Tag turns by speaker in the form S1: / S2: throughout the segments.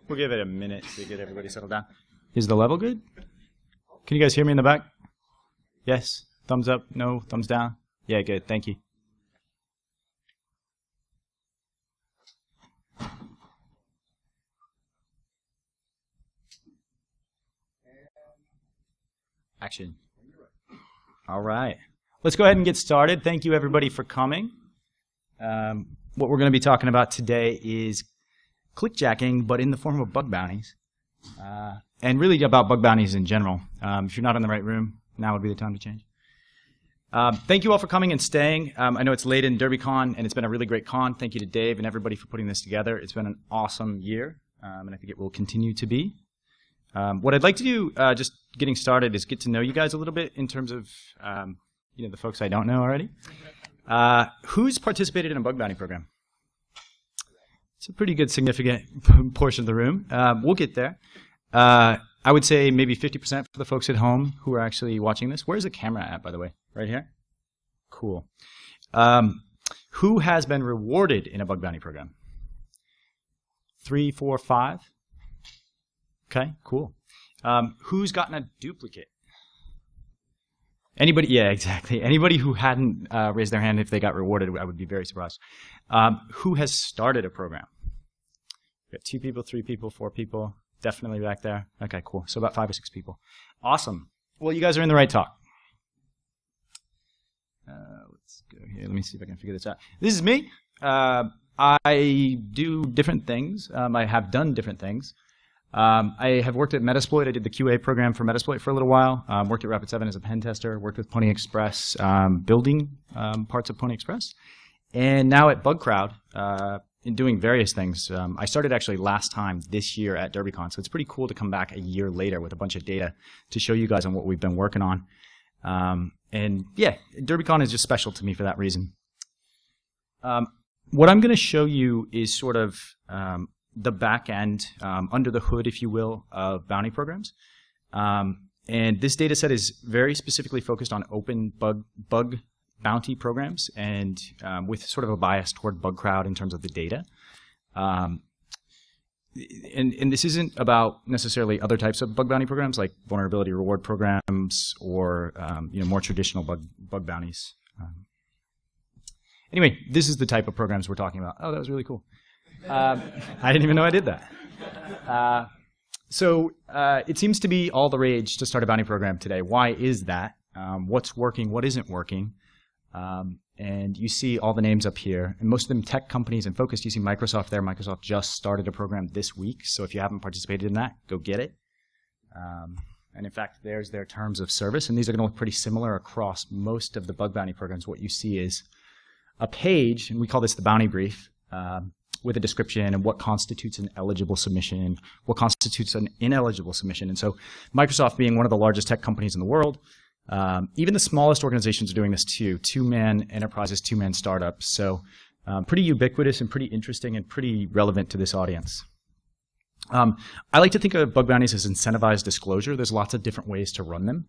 S1: We'll give it a minute to get everybody settled down. Is the level good? Can you guys hear me in the back? Yes? Thumbs up? No? Thumbs down? Yeah, good. Thank you. Action. All right. Let's go ahead and get started. Thank you, everybody, for coming. What we're going to be talking about today is clickjacking, but in the form of bug bounties. And really about bug bounties in general. If you're not in the right room, now would be the time to change. Thank you all for coming and staying. I know it's late in DerbyCon, and it's been a really great con. Thank you to Dave and everybody for putting this together. It's been an awesome year, and I think it will continue to be. What I'd like to do, just getting started, is get to know you guys a little bit in terms of the folks I don't know already. Who's participated in a bug bounty program? It's a pretty good significant portion of the room. We'll get there. I would say maybe 50% for the folks at home who are actually watching this. Where's the camera at, by the way? Right here? Cool. Who has been rewarded in a bug bounty program? 3, 4, 5? Okay, cool. Who's gotten a duplicate? Anybody? Yeah, exactly. Anybody who hadn't raised their hand if they got rewarded, I would be very surprised. Who has started a program? We got 2 people, 3 people, 4 people. Definitely back there. Okay, cool. So about 5 or 6 people. Awesome. Well, you guys are in the right talk. Let's go here. Let me see if I can figure this out. This is me. I do different things. I have done different things. I have worked at Metasploit. I did the QA program for Metasploit for a little while. Worked at Rapid7 as a pen tester. Worked with Pony Express, building parts of Pony Express. And now at BugCrowd, in doing various things. I started actually last time this year at DerbyCon, so it's pretty cool to come back a year later with a bunch of data to show you guys on what we've been working on. And yeah, DerbyCon is just special to me for that reason. What I'm going to show you is sort of the back end, under the hood, if you will, of bounty programs. And this data set is very specifically focused on open bug bounty programs, and with sort of a bias toward BugCrowd in terms of the data. And this isn't about necessarily other types of bug bounty programs like vulnerability reward programs or more traditional bug bounties. Anyway, this is the type of programs we're talking about. Oh, that was really cool. I didn't even know I did that. So it seems to be all the rage to start a bounty program today. Why is that? What's working? What isn't working? And you see all the names up here, and most of them tech companies and focused. You see Microsoft there. Microsoft just started a program this week, so if you haven't participated in that, go get it. And in fact, there's their terms of service, and these are going to look pretty similar across most of the bug bounty programs. What you see is a page, and we call this the bounty brief, with a description and what constitutes an eligible submission, what constitutes an ineligible submission. And so Microsoft being one of the largest tech companies in the world, even the smallest organizations are doing this too. 2-man enterprises, 2-man startups. So pretty ubiquitous and pretty interesting and pretty relevant to this audience. I like to think of bug bounties as incentivized disclosure. There's lots of different ways to run them.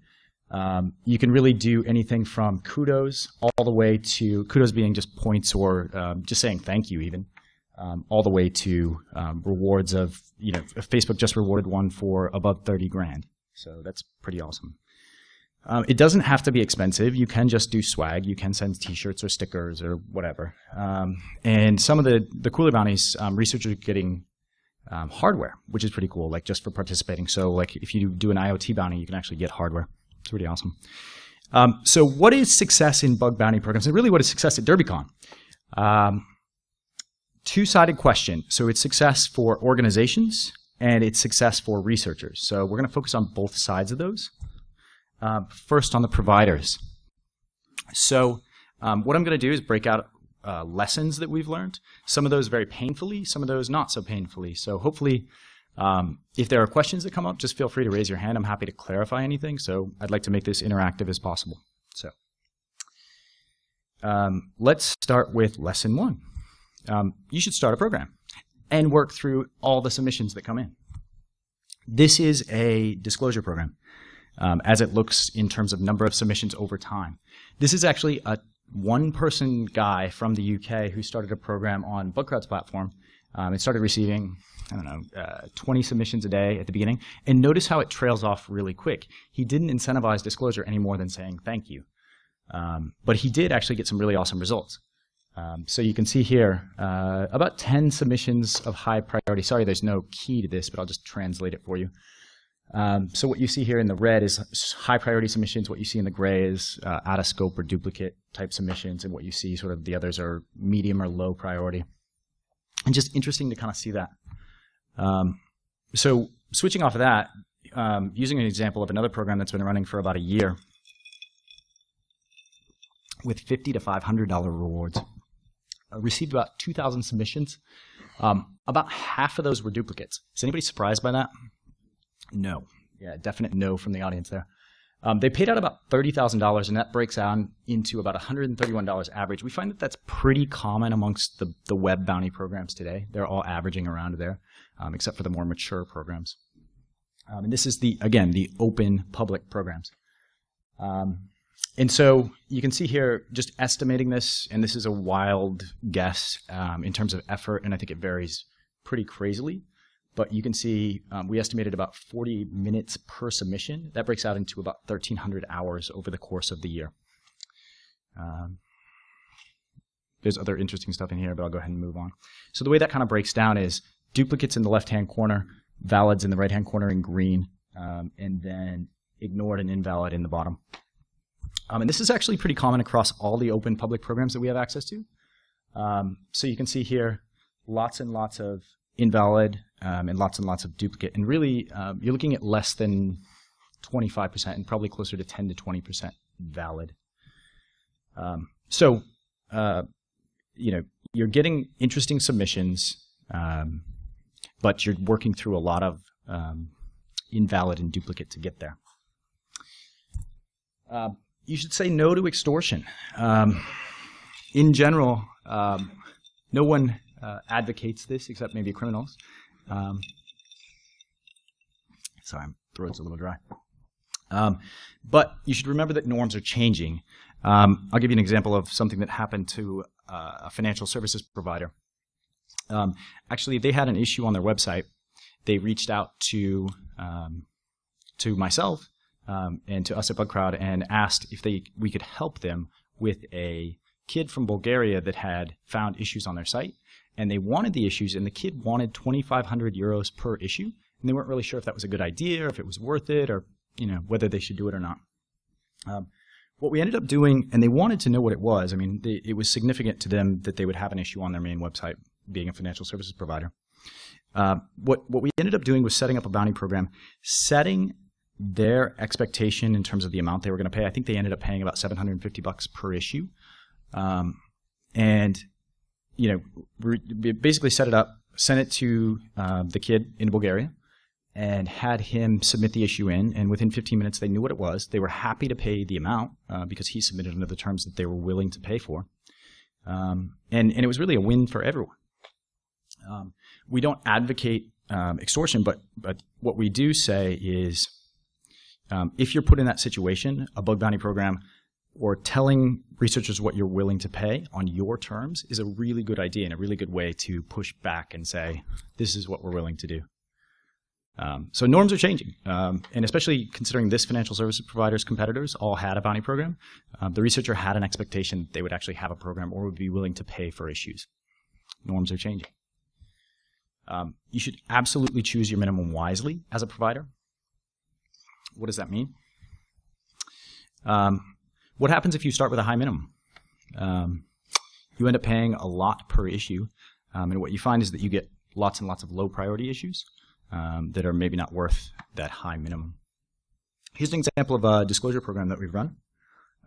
S1: You can really do anything from kudos all the way to, kudos being just points or just saying thank you even, all the way to rewards of, Facebook just rewarded one for above 30 grand. So that's pretty awesome. It doesn't have to be expensive. You can just do swag. You can send T-shirts or stickers or whatever. And some of the cooler bounties, researchers are getting hardware, which is pretty cool, like just for participating. So like if you do an IoT bounty, you can actually get hardware. It's pretty awesome. So what is success in bug bounty programs? And really what is success at DerbyCon? Two-sided question. So it's success for organizations and it's success for researchers. So we're going to focus on both sides of those. First on the providers. So what I'm going to do is break out lessons that we've learned. Some of those very painfully, some of those not so painfully. So hopefully if there are questions that come up, just feel free to raise your hand. I'm happy to clarify anything. So I'd like to make this interactive as possible. So let's start with lesson 1. You should start a program and work through all the submissions that come in. This is a disclosure program. As it looks in terms of number of submissions over time. This is actually a one-person guy from the UK who started a program on BugCrowd's platform It started receiving, I don't know, 20 submissions a day at the beginning. And notice how it trails off really quick. He didn't incentivize disclosure any more than saying thank you. But he did actually get some really awesome results. So you can see here about 10 submissions of high priority. Sorry, there's no key to this, but I'll just translate it for you. So what you see here in the red is high priority submissions. What you see in the gray is out of scope or duplicate type submissions. And what you see sort of the others are medium or low priority. And just interesting to kind of see that. So switching off of that, using an example of another program that's been running for about a year with $50 to $500 rewards, received about 2,000 submissions. About half of those were duplicates. Is anybody surprised by that? No. Yeah, definite no from the audience there. They paid out about $30,000, and that breaks down into about $131 average. We find that that's pretty common amongst the web bounty programs today. They're all averaging around there, except for the more mature programs. And this is, again, the open public programs. And so you can see here, just estimating this, and this is a wild guess in terms of effort, and I think it varies pretty crazily. But you can see we estimated about 40 minutes per submission. That breaks out into about 1,300 hours over the course of the year. There's other interesting stuff in here, but I'll go ahead and move on. So the way that kind of breaks down is duplicates in the left-hand corner, valids in the right-hand corner in green, and then ignored and invalid in the bottom. And this is actually pretty common across all the open public programs that we have access to. So you can see here lots and lots of invalid and lots of duplicate. And really, you're looking at less than 25% and probably closer to 10 to 20% valid. So, you know, you're getting interesting submissions, but you're working through a lot of invalid and duplicate to get there. You should say no to extortion. In general, no one advocates this except maybe criminals. Sorry, my throat's a little dry. But you should remember that norms are changing. I'll give you an example of something that happened to a financial services provider. Actually, they had an issue on their website. They reached out to myself and to us at BugCrowd and asked if we could help them with a kid from Bulgaria that had found issues on their site. And they wanted the issues, and the kid wanted 2,500 euros per issue. And they weren't really sure if that was a good idea, or if it was worth it, or whether they should do it or not. What we ended up doing, and they wanted to know what it was. I mean, it was significant to them that they would have an issue on their main website, being a financial services provider. What we ended up doing was setting up a bounty program, setting their expectation in terms of the amount they were going to pay. I think they ended up paying about $750 per issue. And we basically set it up, sent it to the kid in Bulgaria, and had him submit the issue in. And within 15 minutes, they knew what it was. They were happy to pay the amount because he submitted under the terms that they were willing to pay for. And it was really a win for everyone. We don't advocate extortion, but what we do say is if you're put in that situation, a bug bounty program, or telling researchers what you're willing to pay on your terms is a really good idea and a really good way to push back and say, this is what we're willing to do. So norms are changing, and especially considering this financial services provider's competitors all had a bounty program, the researcher had an expectation that they would actually have a program or would be willing to pay for issues. Norms are changing. You should absolutely choose your minimum wisely as a provider. What does that mean? What happens if you start with a high minimum? You end up paying a lot per issue, and what you find is that you get lots and lots of low priority issues that are maybe not worth that high minimum. Here's an example of a disclosure program that we've run.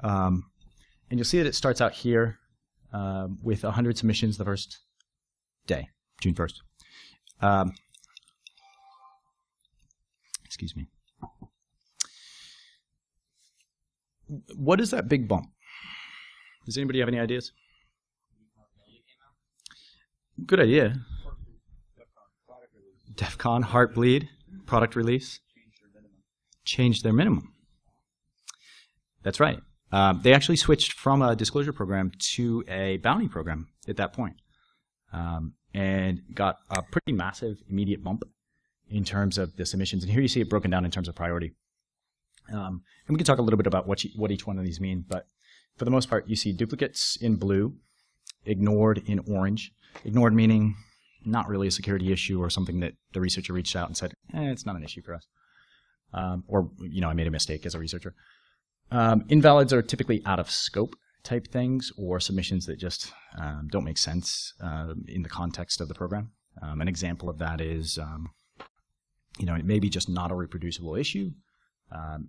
S1: And you'll see that it starts out here with 100 submissions the first day, June 1st. Excuse me. What is that big bump? Does anybody have any ideas? Good idea. DEFCON, Heartbleed, product release. Changed their minimum. That's right. They actually switched from a disclosure program to a bounty program at that point. and got a pretty massive immediate bump in terms of the submissions. And here you see it broken down in terms of priority. And we can talk a little bit about what each one of these mean, but for the most part, you see duplicates in blue, ignored in orange. Ignored meaning not really a security issue or something that the researcher reached out and said, it's not an issue for us. Or, I made a mistake as a researcher. Invalids are typically out of scope type things or submissions that just don't make sense in the context of the program. An example of that is, it may be just not a reproducible issue.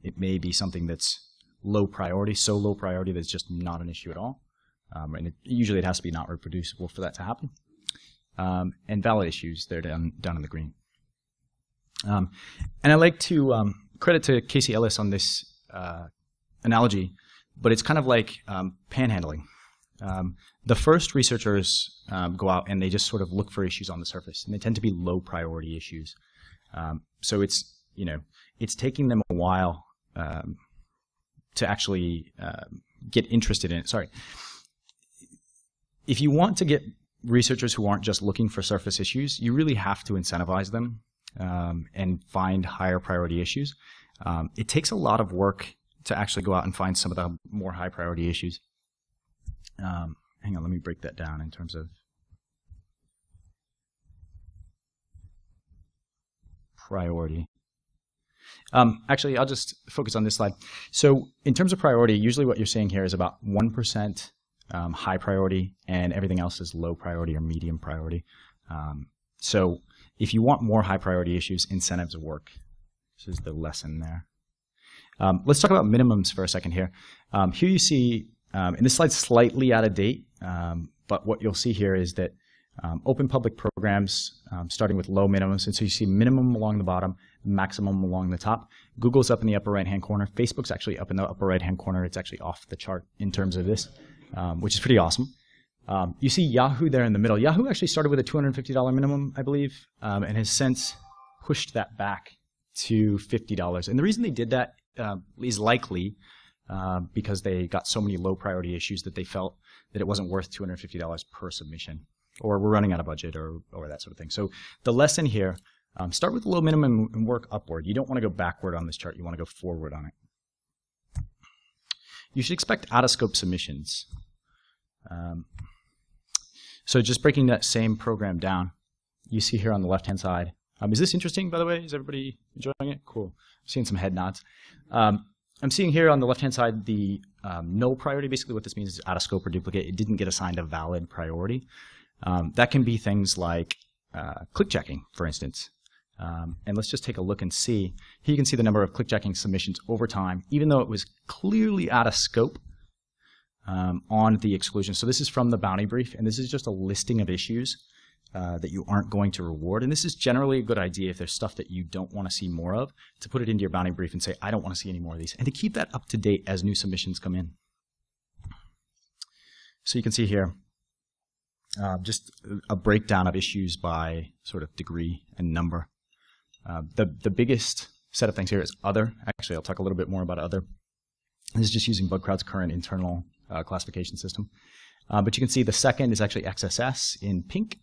S1: It may be something that's low priority, so low priority that it's just not an issue at all. And usually it has to be not reproducible for that to happen. And valid issues, they're down in the green. And I like to credit to Casey Ellis on this analogy, but it's kind of like panhandling. The first researchers go out and they just sort of look for issues on the surface, and they tend to be low priority issues. So it's taking them a while to actually get interested in it. Sorry. If you want to get researchers who aren't just looking for surface issues, you really have to incentivize them and find higher priority issues. It takes a lot of work to actually go out and find some of the more high priority issues. Hang on, let me break that down in terms of priority. Actually, I'll just focus on this slide. So in terms of priority, usually what you're seeing here is about 1% high priority, and everything else is low priority or medium priority. So if you want more high priority issues, incentives work. This is the lesson there. Let's talk about minimums for a second here. Here you see, and this slide's slightly out of date, but what you'll see here is that open public programs starting with low minimums, and so you see minimum along the bottom, maximum along the top. Google's up in the upper right-hand corner. Facebook's actually up in the upper right-hand corner. It's actually off the chart in terms of this, which is pretty awesome. You see Yahoo there in the middle. Yahoo actually started with a $250 minimum, I believe, and has since pushed that back to $50. And the reason they did that is likely because they got so many low priority issues that they felt that it wasn't worth $250 per submission, or we're running out of budget, or that sort of thing. So the lesson here, start with the low minimum and work upward. You don't want to go backward on this chart. You want to go forward on it. You should expect out-of-scope submissions. So just breaking that same program down, you see here on the left-hand side. Is this interesting, by the way? Is everybody enjoying it? Cool. I'm seeing some head nods. I'm seeing here on the left-hand side the null priority. Basically what this means is out of scope or duplicate. It didn't get assigned a valid priority. That can be things like clickjacking, for instance. And let's just take a look and see. Here you can see the number of clickjacking submissions over time, even though it was clearly out of scope on the exclusion. So this is from the bounty brief, and this is just a listing of issues that you aren't going to reward. And this is generally a good idea if there's stuff that you don't want to see more of, to put it into your bounty brief and say, I don't want to see any more of these, and to keep that up to date as new submissions come in. So you can see here just a breakdown of issues by sort of degree and number. The biggest set of things here is other. Actually, I'll talk a little bit more about other. This is just using BugCrowd's current internal classification system. But you can see the second is actually XSS in pink,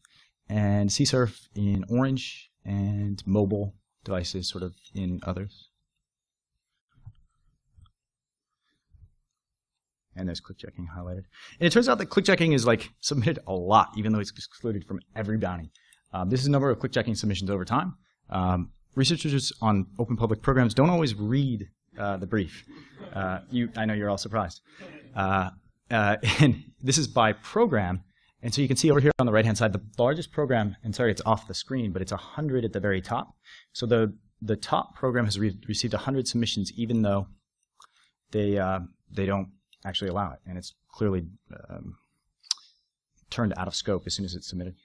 S1: and CSRF in orange, and mobile devices sort of in others. And there's clickjacking highlighted. And it turns out that clickjacking is like submitted a lot, even though it's excluded from every bounty. This is the number of clickjacking submissions over time. Researchers on open public programs don't always read the brief. I know you're all surprised. And this is by program. And so you can see over here on the right-hand side, the largest program, and sorry, it's off the screen, but it's 100 at the very top. So the top program has received 100 submissions, even though they don't actually allow it. And it's clearly turned out of scope as soon as it's submitted.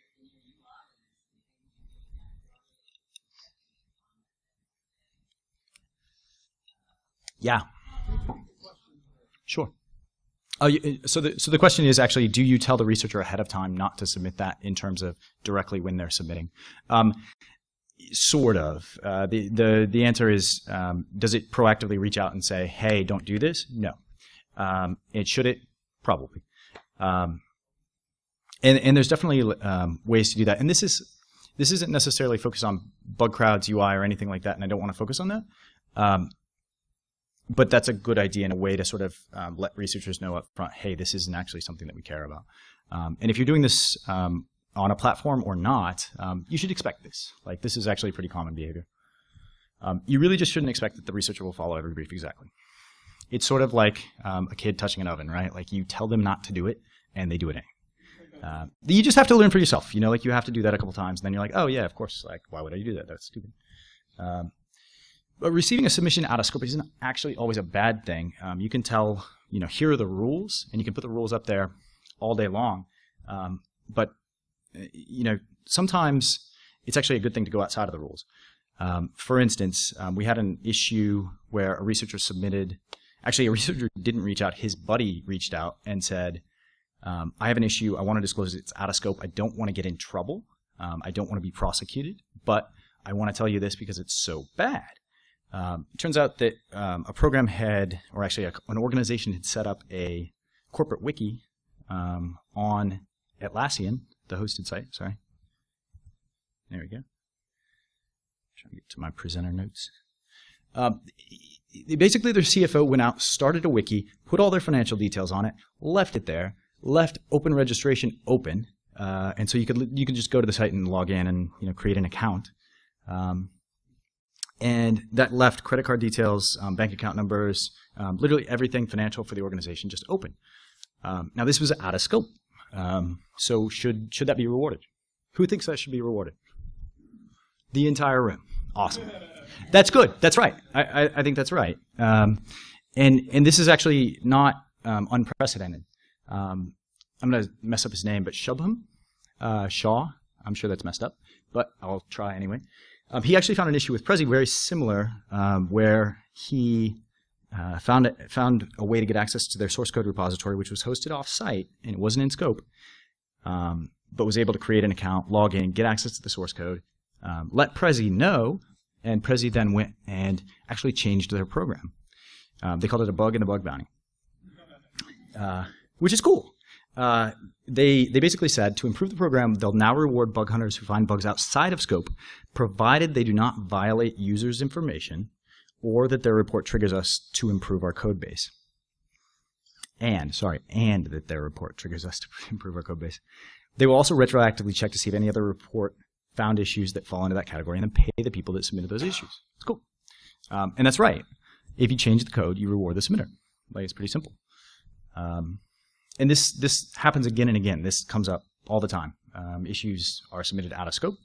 S1: Yeah. Sure. So the question is actually, do you tell the researcher ahead of time not to submit that in terms of directly when they're submitting? Sort of. The answer is, does it proactively reach out and say, hey, don't do this? No. Should it? Probably. And there's definitely ways to do that. And this isn't necessarily focused on bug crowds, UI, or anything like that, and I don't want to focus on that. But that's a good idea and a way to sort of let researchers know up front, hey, this isn't actually something that we care about. And if you're doing this on a platform or not, you should expect this. Like, this is actually pretty common behavior. You really just shouldn't expect that the researcher will follow every brief exactly. It's sort of like a kid touching an oven, right? Like, you tell them not to do it, and they do it anyway. You just have to learn for yourself. You know, like, you have to do that a couple times, and then you're like, oh, yeah, of course. Like, why would I do that? That's stupid. But receiving a submission out of scope isn't actually always a bad thing. You can tell, you know, here are the rules, and you can put the rules up there all day long. But, you know, sometimes it's actually a good thing to go outside of the rules. For instance, we had an issue where a researcher submitted, actually a researcher didn't reach out, his buddy reached out and said, I have an issue, I want to disclose it's out of scope, I don't want to get in trouble, I don't want to be prosecuted, but I want to tell you this because it's so bad. It turns out that a program had, or actually an organization had set up a corporate wiki on Atlassian, the hosted site, sorry. There we go. Trying to get to my presenter notes. Basically, their CFO went out, started a wiki, put all their financial details on it, left it there, left open registration open, and so you could just go to the site and log in and, you know, create an account. And that left credit card details, bank account numbers, literally everything financial for the organization just open. Now, this was out of scope. So should that be rewarded? Who thinks that should be rewarded? The entire room. Awesome. That's good. That's right. I think that's right. And this is actually not unprecedented. I'm going to mess up his name, but Shubham Shaw. I'm sure that's messed up, but I'll try anyway. He actually found an issue with Prezi very similar, where he found a way to get access to their source code repository, which was hosted off-site, and it wasn't in scope, but was able to create an account, log in, get access to the source code, let Prezi know, and Prezi then went and actually changed their program. They called it a bug and a bug bounty, which is cool. They basically said, to improve the program, they'll now reward bug hunters who find bugs outside of scope, provided they do not violate users' information or that their report triggers us to improve our code base. And that their report triggers us to improve our code base. They will also retroactively check to see if any other report found issues that fall into that category and then pay the people that submitted those issues. It's cool. And that's right. If you change the code, you reward the submitter. Like, it's pretty simple. And this happens again and again. This comes up all the time. Issues are submitted out of scope.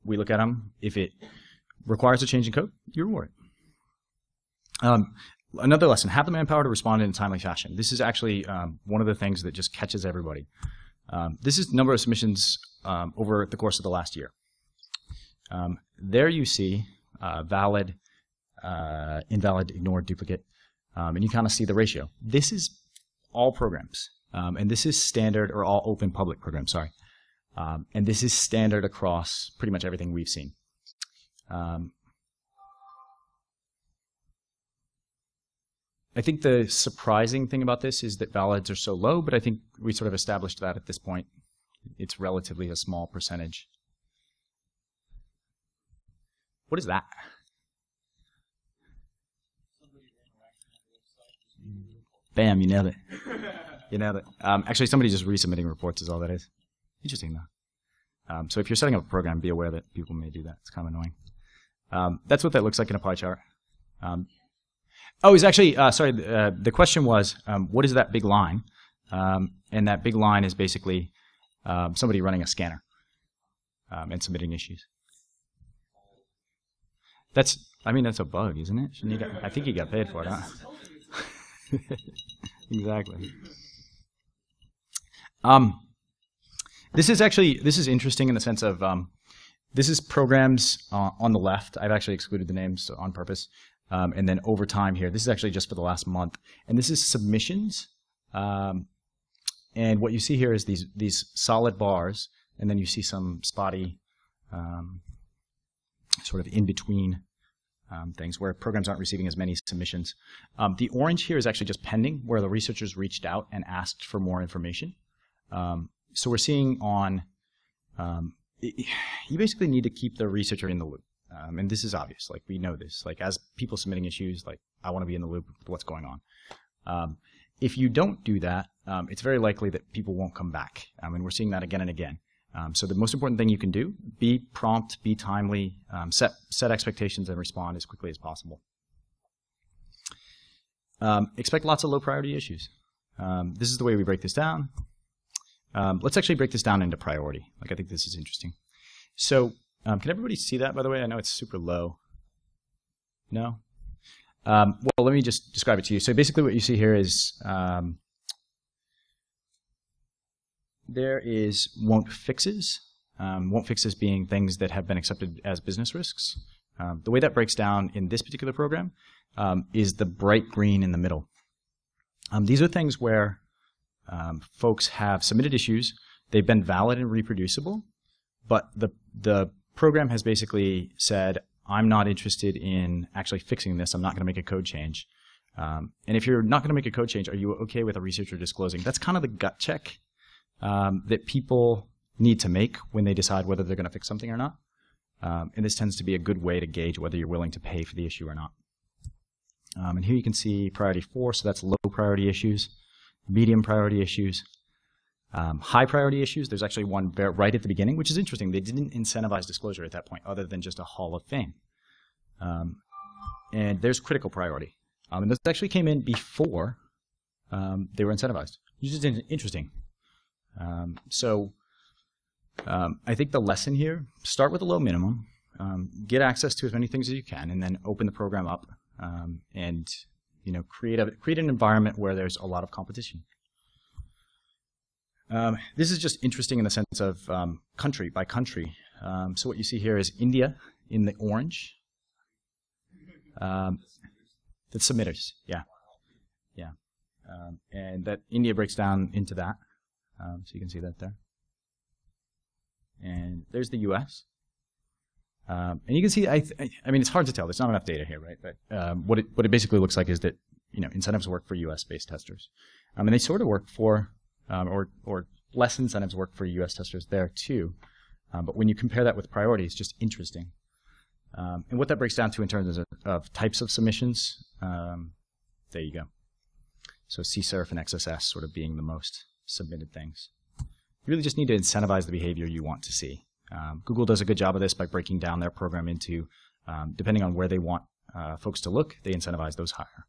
S1: We look at them. If it requires a change in code, you reward it. Another lesson, have the manpower to respond in a timely fashion. This is actually one of the things that just catches everybody. This is the number of submissions over the course of the last year. There you see valid, invalid, ignored, duplicate, and you kind of see the ratio. This is all programs, and this is standard, or all open public programs, sorry. And this is standard across pretty much everything we've seen. I think the surprising thing about this is that valids are so low, but I think we sort of established that at this point. It's relatively a small percentage. What is that? Bam, you nailed it. You nailed it. Actually, somebody just resubmitting reports is all that is. Interesting, though. So if you're setting up a program, be aware that people may do that. It's kind of annoying. That's what that looks like in a pie chart. It's actually, sorry, the question was, what is that big line? And that big line is basically somebody running a scanner and submitting issues. That's a bug, isn't it? I think you got paid for it, huh? Exactly. This is interesting in the sense of this is programs on the left. I've actually excluded the names on purpose. And then over time here, this is actually just for the last month. And this is submissions. And what you see here is these solid bars, and then you see some spotty sort of in-between things where programs aren't receiving as many submissions. The orange here is actually just pending, where the researchers reached out and asked for more information. So we're seeing on, you basically need to keep the researcher in the loop. And this is obvious, like we know this, like as people submitting issues, like I want to be in the loop with what's going on. If you don't do that, it's very likely that people won't come back. And we're seeing that again and again. So the most important thing you can do, be prompt, be timely, set expectations and respond as quickly as possible. Expect lots of low priority issues. This is the way we break this down. Let's actually break this down into priority. Like I think this is interesting. So can everybody see that, by the way? I know it's super low. No? Well, let me just describe it to you. So basically what you see here is there is won't fixes. Won't fixes being things that have been accepted as business risks. The way that breaks down in this particular program is the bright green in the middle. These are things where folks have submitted issues. They've been valid and reproducible, but the program has basically said, I'm not interested in actually fixing this. I'm not going to make a code change. And if you're not going to make a code change, are you okay with a researcher disclosing? That's kind of the gut check that people need to make when they decide whether they're going to fix something or not. And this tends to be a good way to gauge whether you're willing to pay for the issue or not. And here you can see priority 4, so that's low priority issues, medium priority issues. High priority issues, there's actually one right at the beginning, which is interesting. They didn't incentivize disclosure at that point other than just a Hall of Fame. And there's critical priority. And this actually came in before they were incentivized, which is interesting. So I think the lesson here, start with a low minimum, get access to as many things as you can, and then open the program up and create an environment where there's a lot of competition. This is just interesting in the sense of country by country. So what you see here is India in the orange. That's submitters, yeah. And that India breaks down into that. So you can see that there. And there's the U.S. And you can see, I mean, it's hard to tell. There's not enough data here, right? But what it basically looks like is that incentives work for U.S.-based testers, and they sort of work for or less incentives work for U.S. testers there too. But when you compare that with priority, it's just interesting. And what that breaks down to in terms of types of submissions, there you go. So CSRF and XSS sort of being the most submitted things. You really just need to incentivize the behavior you want to see. Google does a good job of this by breaking down their program into, depending on where they want folks to look, they incentivize those higher.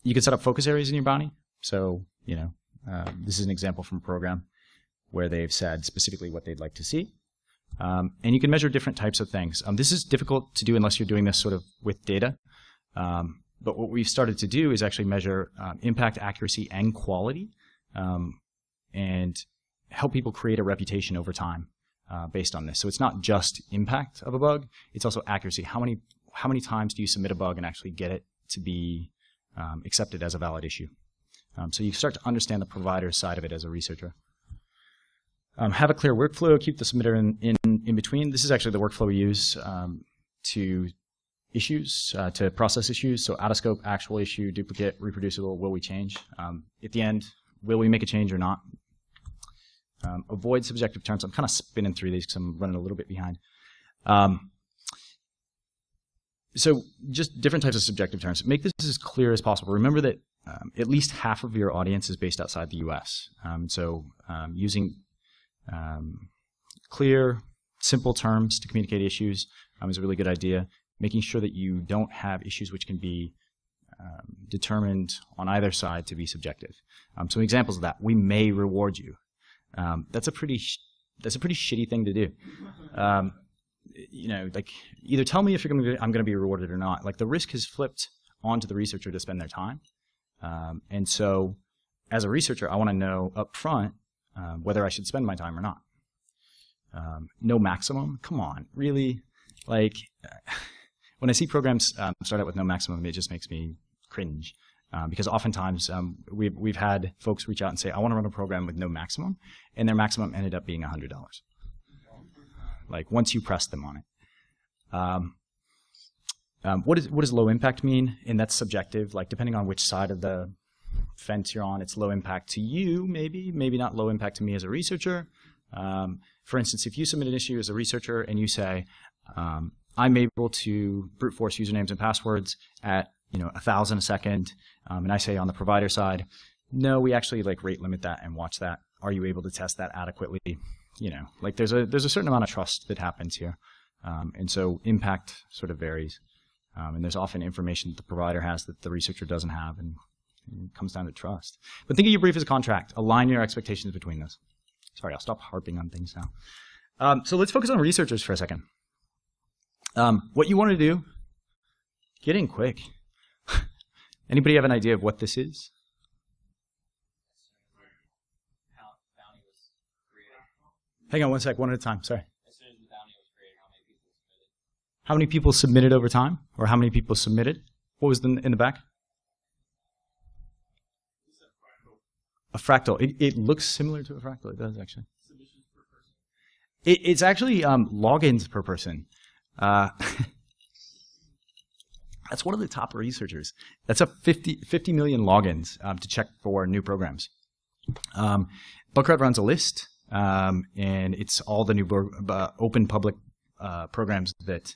S1: You can set up focus areas in your bounty. So, this is an example from a program where they've said specifically what they'd like to see. And you can measure different types of things. This is difficult to do unless you're doing this sort of with data. But what we've started to do is actually measure impact, accuracy, and quality, and help people create a reputation over time based on this. So it's not just impact of a bug, it's also accuracy. How many times do you submit a bug and actually get it to be accepted as a valid issue? So you start to understand the provider side of it as a researcher. Have a clear workflow, keep the submitter in between. This is actually the workflow we use to process issues. So out of scope, actual issue, duplicate, reproducible, will we change? At the end, will we make a change or not? Avoid subjective terms. I'm kind of spinning through these because I'm running a little bit behind. So just different types of subjective terms. Make this as clear as possible. Remember that at least half of your audience is based outside the US. Using clear, simple terms to communicate issues is a really good idea. Making sure that you don't have issues which can be determined on either side to be subjective. Some examples of that: we may reward you. That's a pretty shitty thing to do. Like either tell me if I'm going to be rewarded or not. Like the risk has flipped onto the researcher to spend their time, and so as a researcher, I want to know up front whether I should spend my time or not. No maximum. Come on, really? Like when I see programs start out with no maximum, it just makes me cringe. Because oftentimes we've had folks reach out and say, I want to run a program with no maximum, and their maximum ended up being $100. Like once you press them on it. What does low impact mean? And that's subjective. Like depending on which side of the fence you're on. It's low impact to you, maybe not low impact to me as a researcher. For instance, if you submit an issue as a researcher and you say, I'm able to brute force usernames and passwords at 1,000 a second, and I say on the provider side, no, we actually rate limit that and watch that. Are you able to test that adequately? There's a certain amount of trust that happens here, and so impact sort of varies, and there's often information that the provider has that the researcher doesn't have, and it comes down to trust. But think of your brief as a contract. Align your expectations between those. Sorry, I'll stop harping on things now. So let's focus on researchers for a second. What you want to do, get in quick. Anybody have an idea of what this is? Hang on one sec, one at a time, sorry.
S2: As soon as the bounty was created,
S1: how many people submitted over time? Or how many people submitted? What was in the back? A fractal. It looks similar to a fractal. It does, actually.
S2: Submissions per person.
S1: It's actually logins per person. That's one of the top researchers. That's a 50 million logins to check for new programs. Buckred runs a list, and it's all the new open public programs that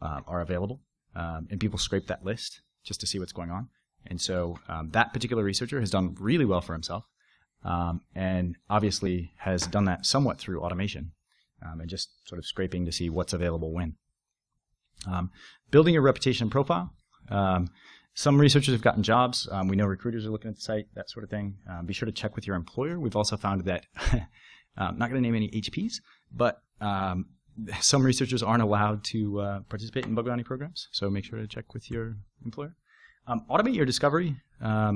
S1: are available, and people scrape that list just to see what's going on. And so that particular researcher has done really well for himself, and obviously has done that somewhat through automation, and just sort of scraping to see what's available when. Building your reputation profile. Some researchers have gotten jobs. We know recruiters are looking at the site, that sort of thing. Be sure to check with your employer. We've also found that, not going to name any HPs, but some researchers aren't allowed to participate in bug bounty programs, so make sure to check with your employer. Automate your discovery. Let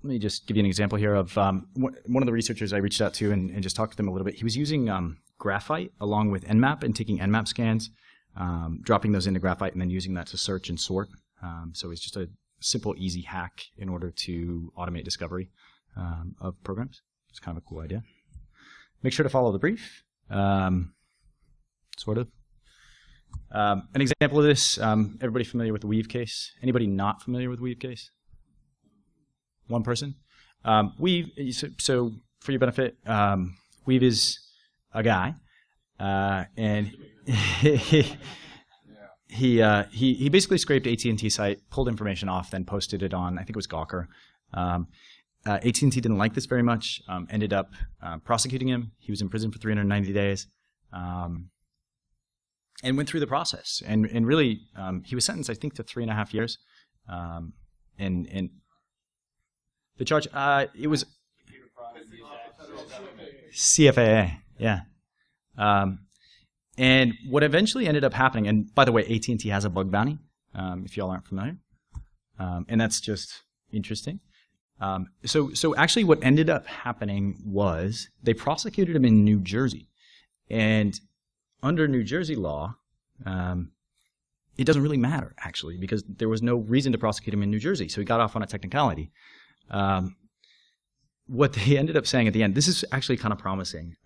S1: me just give you an example here of one of the researchers I reached out to and just talked to them a little bit. He was using Graphite along with Nmap and taking Nmap scans, dropping those into Graphite and then using that to search and sort. So it's just a simple, easy hack in order to automate discovery of programs. It's kind of a cool idea. Make sure to follow the brief, sort of. An example of this, everybody familiar with the Weave case? Anybody not familiar with the Weave case? One person? Weave, so for your benefit, Weave is a guy, and he basically scraped AT&T site, pulled information off, then posted it on, I think it was Gawker. AT&T didn't like this very much, ended up prosecuting him. He was in prison for 390 days. And went through the process, and really, he was sentenced, I think, to 3.5 years. And the charge, it was CFAA, yeah. And what eventually ended up happening, and by the way, AT&T has a bug bounty, if y'all aren't familiar, and that's just interesting. So actually, what ended up happening was they prosecuted him in New Jersey, and under New Jersey law, it doesn't really matter, actually, because there was no reason to prosecute him in New Jersey, so he got off on a technicality. What they ended up saying at the end, this is actually kind of promising.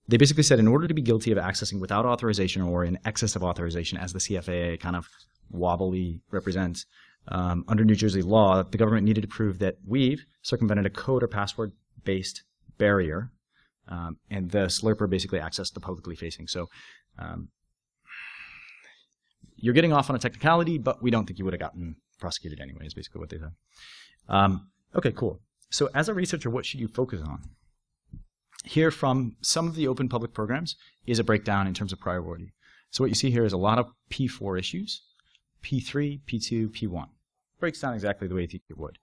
S1: They basically said in order to be guilty of accessing without authorization or in excess of authorization, as the CFAA kind of wobbly represents, under New Jersey law, the government needed to prove that Weave circumvented a code or password-based barrier, and the slurper basically accessed the publicly facing. So you're getting off on a technicality, but we don't think you would have gotten prosecuted anyway, is basically what they said. Okay, cool. So as a researcher, what should you focus on? Here from some of the open public programs is a breakdown in terms of priority. So what you see here is a lot of P4 issues, P3, P2, P1. Breaks down exactly the way you think it would.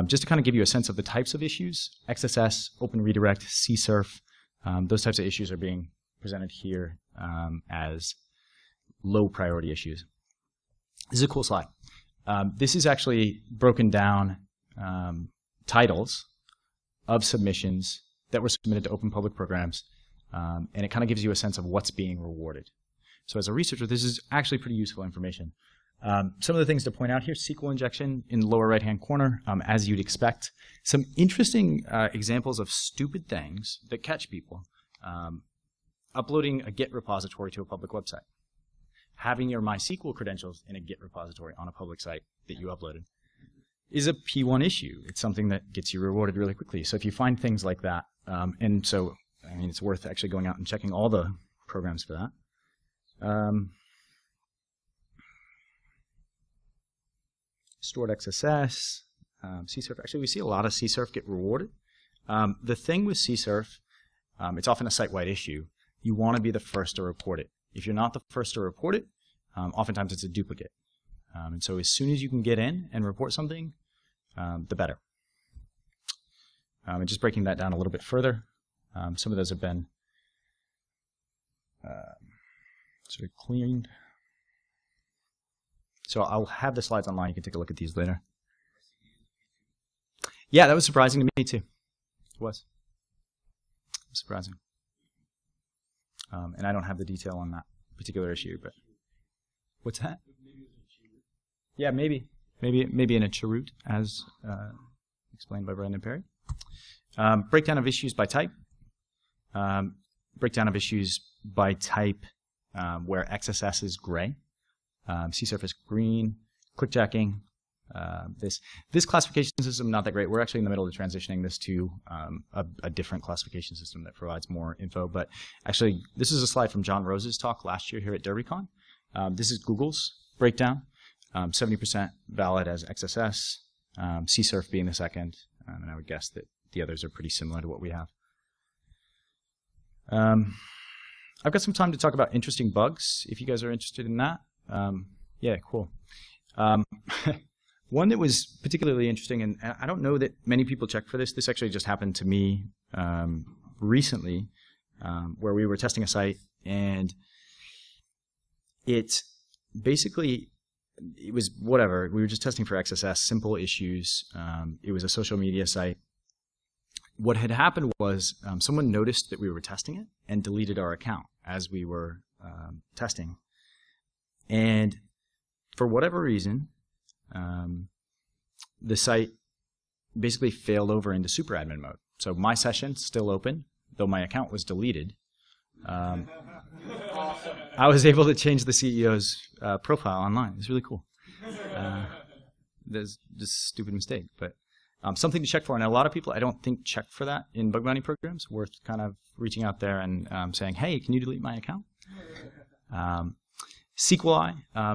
S1: Just to kind of give you a sense of the types of issues, XSS, Open Redirect, CSRF, those types of issues are being presented here as low priority issues. This is a cool slide. This is actually broken down titles of submissions that were submitted to open public programs, and it kind of gives you a sense of what's being rewarded. So as a researcher, this is actually pretty useful information. Some of the things to point out here, SQL injection in the lower right-hand corner, as you'd expect. Some interesting examples of stupid things that catch people. Uploading a Git repository to a public website. Having your MySQL credentials in a Git repository on a public site that you uploaded. is a P1 issue. It's something that gets you rewarded really quickly. So if you find things like that, and so, I mean, it's worth actually going out and checking all the programs for that. Stored XSS, CSRF. Actually, we see a lot of CSRF get rewarded. The thing with CSRF, it's often a site-wide issue. You want to be the first to report it. If you're not the first to report it, oftentimes it's a duplicate. And so as soon as you can get in and report something, the better. And just breaking that down a little bit further, some of those have been sort of cleaned. So I'll have the slides online. You can take a look at these later. Yeah, that was surprising to me too. It was surprising. And I don't have the detail on that particular issue, but what's that? Yeah, maybe in a cheroot, as explained by Brandon Perry. Breakdown of issues by type. Breakdown of issues by type where XSS is gray, CSRF is green, clickjacking. This classification system, not that great. We're actually in the middle of transitioning this to a different classification system that provides more info. But actually, this is a slide from John Rose's talk last year here at DerbyCon. This is Google's breakdown. 70% valid as XSS, CSRF being the second, and I would guess that the others are pretty similar to what we have. I've got some time to talk about interesting bugs, if you guys are interested in that. Yeah, cool. One that was particularly interesting, and I don't know that many people check for this. This actually just happened to me recently, where we were testing a site, and it basically, it was whatever. We were just testing for XSS, simple issues. It was a social media site. What had happened was someone noticed that we were testing it and deleted our account as we were testing. And for whatever reason, the site basically failed over into super admin mode. So my session's still open, though my account was deleted. I was able to change the CEO's profile online. It's really cool. There's just a stupid mistake, but something to check for. And a lot of people, I don't think, check for that in bug bounty programs. Worth kind of reaching out there and saying, hey, can you delete my account? SQLi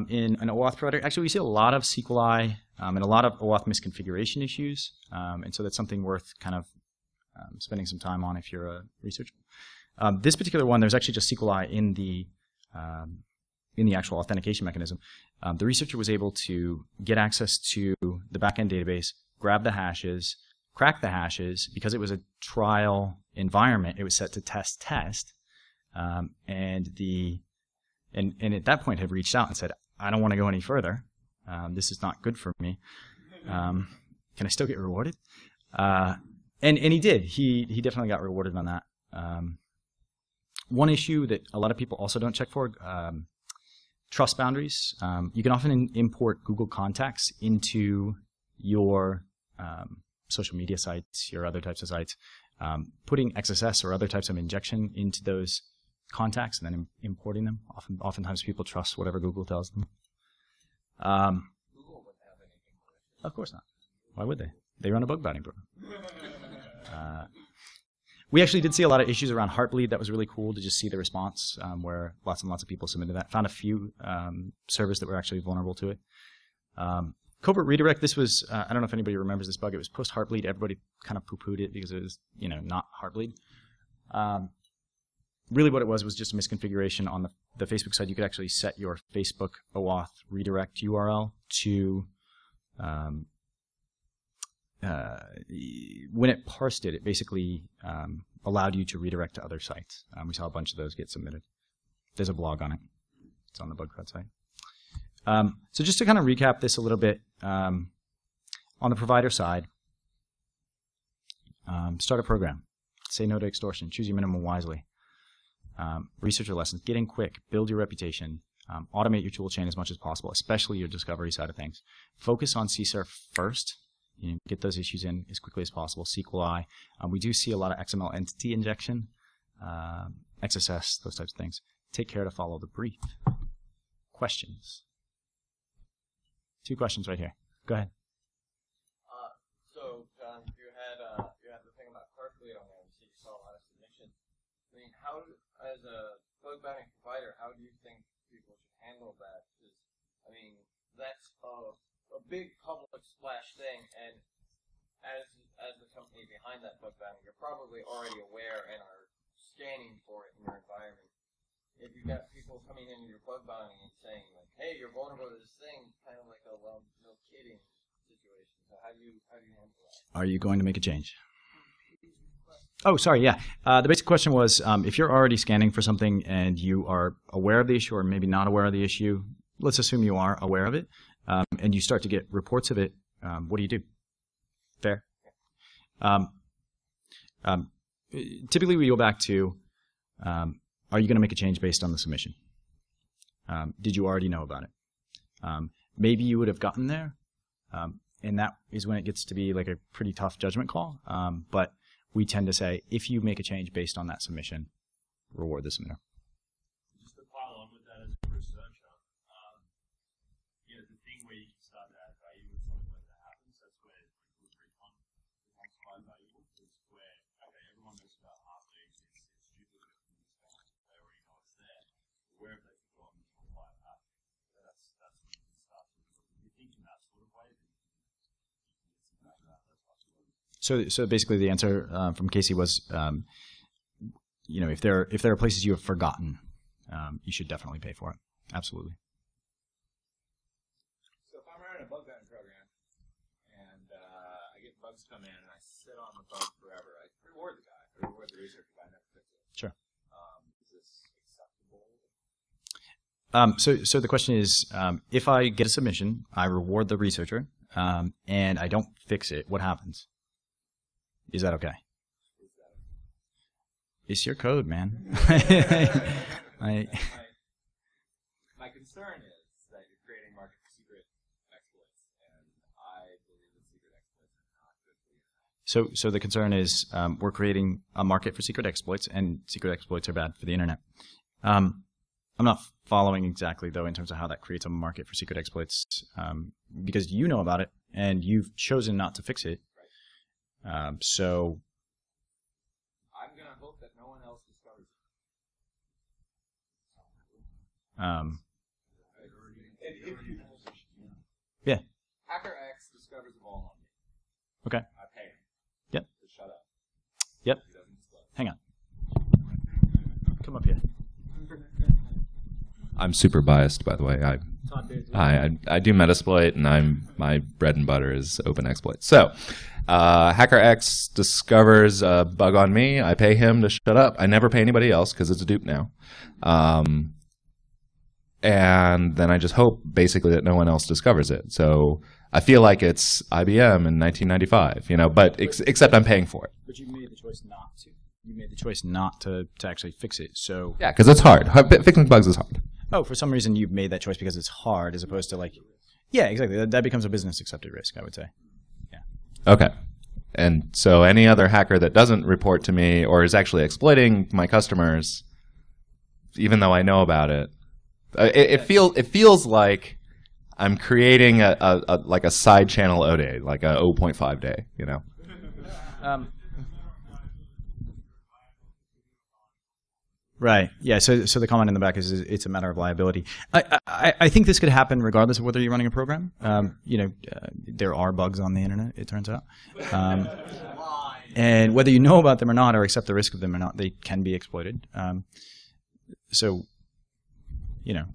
S1: in an OAuth provider. Actually, we see a lot of SQLi and a lot of OAuth misconfiguration issues. And so that's something worth kind of spending some time on if you're a researcher. This particular one, there's actually just SQLi in the actual authentication mechanism. The researcher was able to get access to the backend database, grab the hashes, crack the hashes. Because it was a trial environment, it was set to test, and at that point had reached out and said, I don't want to go any further. This is not good for me. Can I still get rewarded? And he did. He definitely got rewarded on that. One issue that a lot of people also don't check for, trust boundaries. You can often import Google contacts into your social media sites, your other types of sites. Putting XSS or other types of injection into those contacts and then importing them. Oftentimes people trust whatever Google tells them.
S2: Google wouldn't have anything for it.
S1: Of course not. Why would they? They run a bug bounty program. We actually did see a lot of issues around Heartbleed. That was really cool to just see the response where lots and lots of people submitted that. Found a few servers that were actually vulnerable to it. Covert redirect, this was, I don't know if anybody remembers this bug. It was post Heartbleed. Everybody kind of poo-pooed it because it was, not Heartbleed. Really what it was just a misconfiguration on the Facebook side. You could actually set your Facebook OAuth redirect URL to, when it parsed it, it basically allowed you to redirect to other sites. We saw a bunch of those get submitted. There's a blog on it. It's on the bug crowd site. So just to kind of recap this a little bit, on the provider side, start a program. Say no to extortion. Choose your minimum wisely. Research your lessons. Get in quick. Build your reputation. Automate your tool chain as much as possible, especially your discovery side of things. Focus on CSRF first. Get those issues in as quickly as possible. SQLi. We do see a lot of XML entity injection, XSS, those types of things. Take care to follow the brief. Questions? 2 questions right here. Go ahead.
S3: I mean, as a bug bounty provider, how do you think people should handle that? Because, I mean, that's a big public splash thing, and as the company behind that bug bounty, you're probably already aware and are scanning for it in your environment. If you've got people coming into your bug bounty and saying, like, hey, you're vulnerable to this thing, kind of like a, well, no kidding situation. So how do you handle that?
S1: Are you going to make a change? Oh, sorry, yeah. The basic question was, if you're already scanning for something and you are aware of the issue or maybe not aware of the issue, let's assume you are aware of it, and you start to get reports of it, what do you do? Fair? Typically we go back to, are you going to make a change based on the submission? Did you already know about it? Maybe you would have gotten there, and that is when it gets to be like a pretty tough judgment call, but we tend to say, if you make a change based on that submission, reward the submitter.
S4: Just to pile on with that as a researcher, the thing where you can start to add value when something like that happens, that's where DerbyCon becomes quite valuable. It's where, okay, everyone knows about heartbeats, it's duplicate from the space, they already know it's there. Where have they forgotten to apply that? That's when you can start to, if you think in that sort of way, then you can get some value out of those possibilities.
S1: So basically, the answer from Casey was, if there are places you have forgotten, you should definitely pay for it. Absolutely.
S5: So if I'm running a bug bounty program and I get bugs come in and I sit on the bug forever, I reward the guy. I reward the researcher if I never fix it.
S1: Sure.
S5: Is this acceptable?
S1: So the question is, if I get a submission, I reward the researcher, and I don't fix it, what happens? Is that okay? It's your code, man.
S5: My concern is that you're creating market for secret exploits, and I believe that secret exploits are not good for you.
S1: So the concern is we're creating a market for secret exploits, and secret exploits are bad for the internet. I'm not following exactly, though, in terms of how that creates a market for secret exploits, because you know about it, and you've chosen not to fix it. So
S5: I'm going to hope that no one else discovers it.
S1: Yeah.
S5: Hacker X discovers a vuln on me.
S1: Okay.
S5: I pay him.
S1: Yep.
S5: To shut up.
S1: Yep.
S5: He doesn't disclose.
S1: Hang on. Come up here.
S6: I'm super biased, by the way. I do Metasploit, and my bread and butter is open exploit. So, Hacker X discovers a bug on me. I pay him to shut up. I never pay anybody else because it's a dupe now. And then I just hope, basically, that no one else discovers it. So I feel like it's IBM in 1995, but except I'm paying for it.
S1: But you made the choice not to. You made the choice not to actually fix it. So
S6: yeah, because it's hard. Fixing bugs is hard.
S1: Oh, for some reason you've made that choice because it's hard, as opposed to yeah, exactly. That becomes a business accepted risk, I would say. Yeah.
S6: Okay. And so any other hacker that doesn't report to me or is actually exploiting my customers, even though I know about it, it feels like I'm creating a side channel O day, like a 0.5 day,
S1: Right. Yeah. So the comment in the back is it's a matter of liability. I think this could happen regardless of whether you're running a program. There are bugs on the internet, it turns out, and whether you know about them or not, or accept the risk of them or not, they can be exploited. So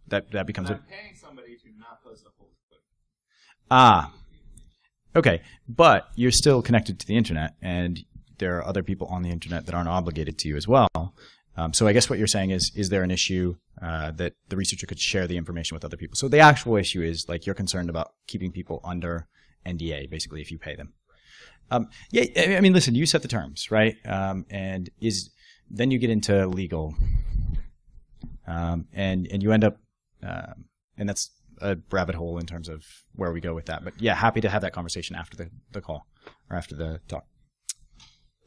S1: that becomes
S5: I'm paying somebody to not post a full clip.
S1: Okay. But you're still connected to the internet, and there are other people on the internet that aren't obligated to you as well. So I guess what you're saying is there an issue that the researcher could share the information with other people? So the actual issue is you're concerned about keeping people under NDA, basically, if you pay them. Yeah, I mean, listen, you set the terms, right? And then you get into legal, and you end up, and that's a rabbit hole in terms of where we go with that. But yeah, happy to have that conversation after the call or after the talk.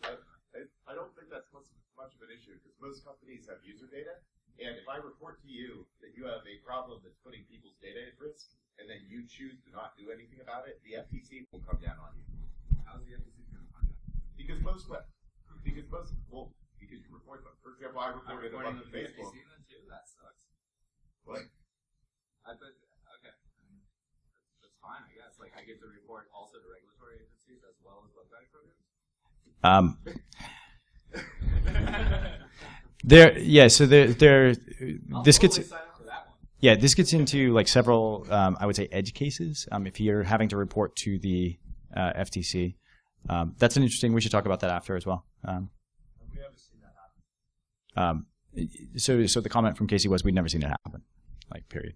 S7: I don't think that's much of an issue because most companies have user data, and if I report to you that you have a problem that's putting people's data at risk, and then you choose to not do anything about it, the FTC will come down on you.
S5: How's the FTC going to find out?
S7: Because most because you report them. For example, I reported a bug to Facebook.
S5: That sucks.
S7: What?
S5: I thought, okay. That's fine, I guess. Like, I get to report also to regulatory agencies as well as bug bounty programs?
S1: This gets
S5: Totally sign up for that one.
S1: yeah, this gets into like several I would say edge cases. If you're having to report to the FTC, that's an interesting. We should talk about that after as well.
S4: Have we ever seen that happen?
S1: So the comment from Casey was we'd never seen it happen. Like period.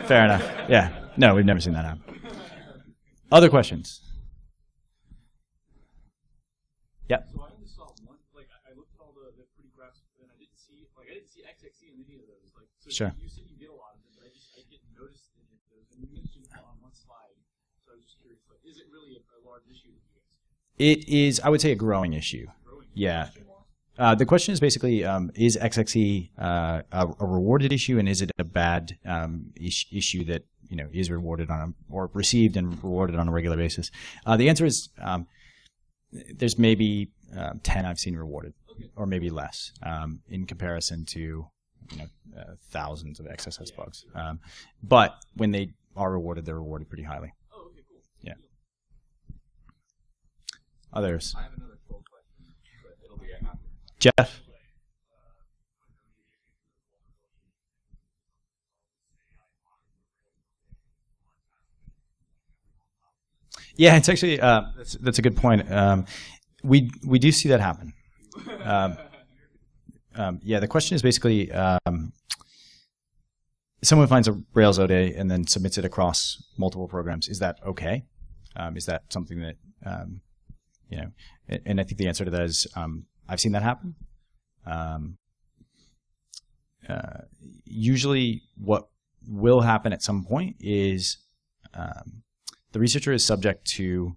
S1: Fair enough. Yeah. No, we've never seen that happen. Other questions? Yep.
S4: So I only saw one. Like I looked at all the pretty graphs, and I didn't see XXE in any of those. Like so
S1: Sure.
S4: You said you get a lot of them, but I didn't notice any of those. And you mentioned on one slide, so I was just curious. Like, is it really a large issue that you guys?
S1: It is, I would say, a growing issue. Yeah. The question is basically, is XXE a rewarded issue, and is it a bad issue that is rewarded on or received and rewarded on a regular basis? The answer is there's maybe 10 I've seen rewarded, or maybe less, in comparison to thousands of XSS bugs. But when they are rewarded, they're rewarded pretty highly.
S4: Oh, okay, cool.
S1: Yeah. Others?
S5: I have another troll question, but it'll be after.
S1: Jeff? Yeah, it's actually that's a good point. We do see that happen. Yeah, the question is basically someone finds a Rails ODA and then submits it across multiple programs. Is that okay? Is that something that And I think the answer to that is I've seen that happen. Usually, what will happen at some point is the researcher is subject to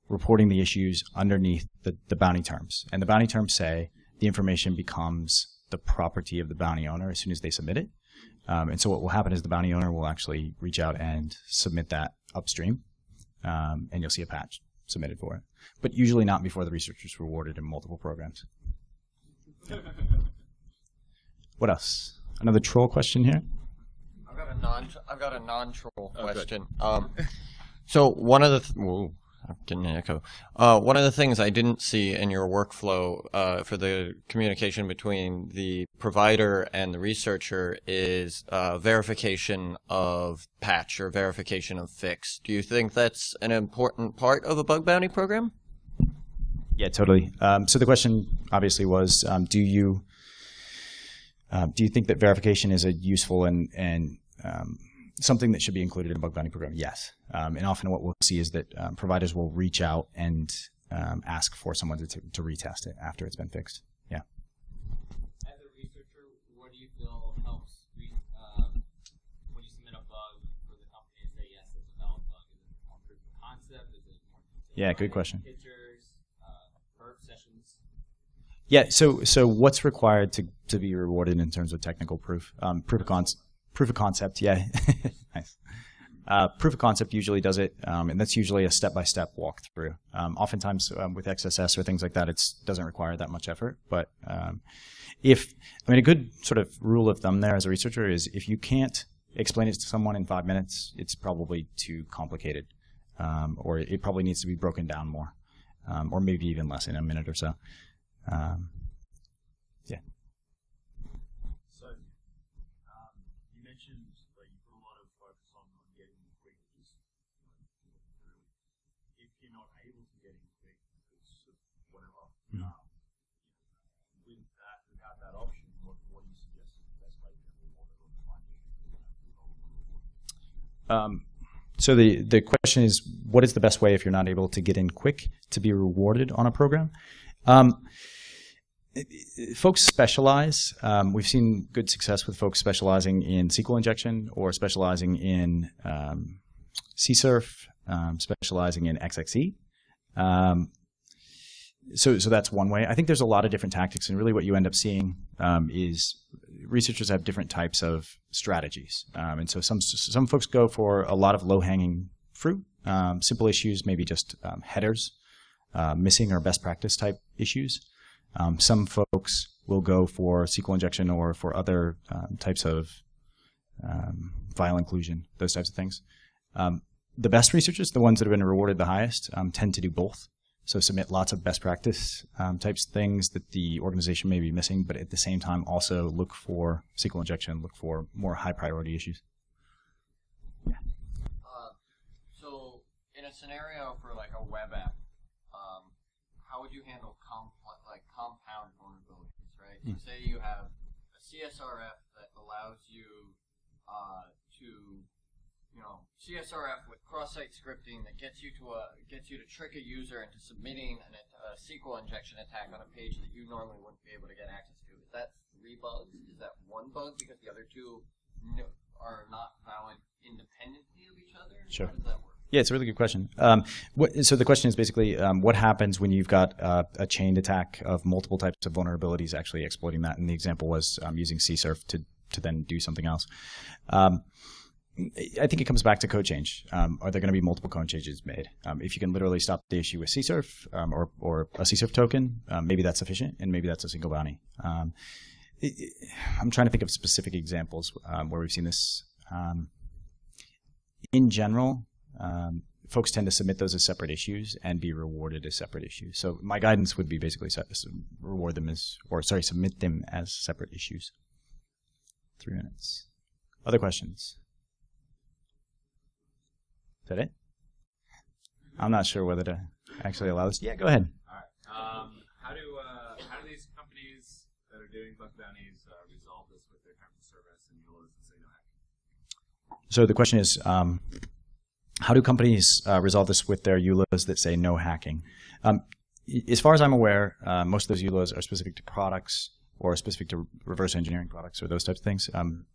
S1: reporting the issues underneath the bounty terms. And the bounty terms say the information becomes the property of the bounty owner as soon as they submit it. And so what will happen is the bounty owner will actually reach out and submit that upstream, and you'll see a patch submitted for it. But usually not before the researcher is rewarded in multiple programs. What else? Another troll question here?
S3: I've got a non-troll question. So one of the getting an echo. One of the things I didn't see in your workflow for the communication between the provider and the researcher is verification of patch or verification of fix. Do you think that's an important part of a bug bounty program?
S1: Yeah, totally. So the question obviously was, do you think that verification is a useful and something that should be included in a bug bounty program? Yes. And often what we'll see is that providers will reach out and ask for someone to retest it after it's been fixed. Yeah.
S2: As a researcher, what do you feel helps when you submit a bug for the company and say, yes, it's a valid bug? Is it more proof of concept? Is it more
S1: Yeah, good question.
S2: pictures, perf sessions?
S1: Yeah, so what's required to be rewarded in terms of technical proof? Proof of concept, yeah. Nice. Proof of concept usually does it, and that's usually a step-by-step walkthrough. Oftentimes with XSS or things like that, it doesn't require that much effort. But a good sort of rule of thumb there as a researcher is if you can't explain it to someone in 5 minutes, it's probably too complicated, or it probably needs to be broken down more, or maybe even less in a minute or so. Yeah.
S4: So, you mentioned like you put a lot of focus on getting quick. If you're not able to get in quick because of whatever, without that option, what do you suggest is the best way to reward it or find it?
S1: So the question is, what is the best way if you're not able to get in quick to be rewarded on a program? Folks specialize. We've seen good success with folks specializing in SQL injection or specializing in CSRF, specializing in XXE. So that's one way. I think there's a lot of different tactics, and really what you end up seeing is researchers have different types of strategies. And so some folks go for a lot of low-hanging fruit, simple issues, maybe just headers. missing or best practice type issues. Some folks will go for SQL injection or for other types of file inclusion, those types of things. The best researchers, the ones that have been rewarded the highest, tend to do both. So submit lots of best practice types of things that the organization may be missing, but at the same time also look for SQL injection, look for more high priority issues.
S3: So in a scenario for like a web app, how would you handle compound vulnerabilities, right? So say you have a CSRF that allows you to CSRF with cross-site scripting that gets you to trick a user into submitting a SQL injection attack on a page that you normally wouldn't be able to get access to. Is that 3 bugs? Is that 1 bug because the other 2 are not valid independently of each other?
S1: Sure.
S3: How does that work?
S1: Yeah, it's a really good question. So the question is basically, what happens when you've got a chained attack of multiple types of vulnerabilities actually exploiting that? And the example was using CSRF to then do something else. I think it comes back to code change. Are there going to be multiple code changes made? If you can literally stop the issue with CSRF or a CSRF token, maybe that's sufficient, and maybe that's a single bounty. I'm trying to think of specific examples where we've seen this. In general, folks tend to submit those as separate issues and be rewarded as separate issues. So my guidance would be basically submit them as separate issues. 3 minutes. Other questions? Is that it? I'm not sure whether to actually allow this. Yeah, go ahead.
S4: All right. How do these companies that are doing bug bounties resolve this with their terms of service and EULAs that say no hacking?
S1: So the question is, how do companies resolve this with their EULAs that say no hacking? As far as I'm aware, most of those EULAs are specific to products or specific to reverse engineering products or those types of things. Do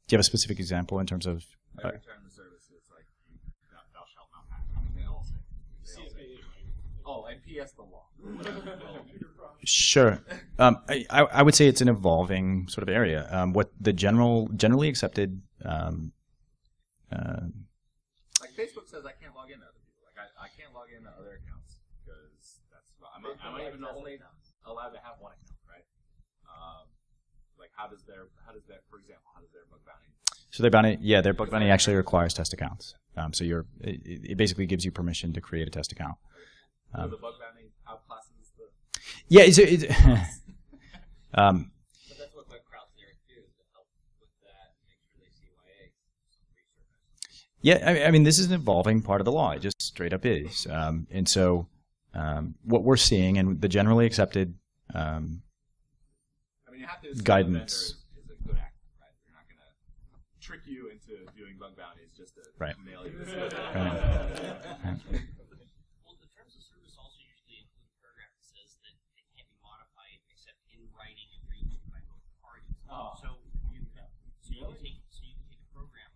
S1: you have a specific example in terms of?
S4: Every term of service is like, thou shalt not hack. I mean, they all say. Oh, and P.S. the law.
S1: Sure. I would say it's an evolving sort of area. What the generally accepted.
S4: Like Facebook says, I can't log into other people. Like I can't log into other accounts because I'm even only allowed to have 1 account, right? Like how does their bug bounty?
S1: So their bug bounty actually requires test accounts. So it basically gives you permission to create a test account.
S4: So the bug bounty outclasses the.
S1: Yeah,
S2: But that's what CrowdStrike do, to help with that, make sure they CYA some research.
S1: Yeah, I mean, this is an evolving part of the law. It just straight up is. And so what we're seeing and the generally accepted
S4: You have to assume
S1: guidance
S4: the vendor is a good actor, right? They're not going to trick you into doing bug bounties just to nail you.
S2: Well, the terms of service also usually include a paragraph that says that it can't be modified except in writing and agreed to by both parties. So you can take a program,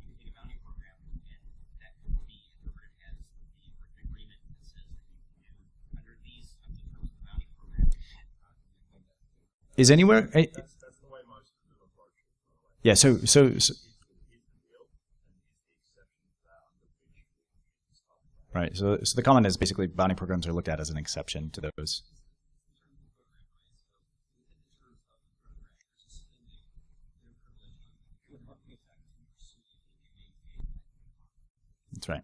S2: you can take a bounty program, and that could be interpreted as the agreement that says that you can do under these terms of the bounty program.
S1: is anywhere.
S4: That's the way most of them approach it.
S1: Yeah. So right. So the comment is basically bounty programs are looked at as an exception to those. That's right.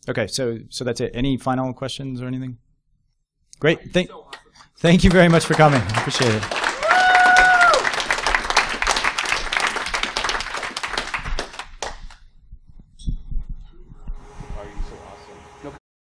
S1: Okay, so that's it. Any final questions or anything? Great. Thank you very much for coming. I appreciate it.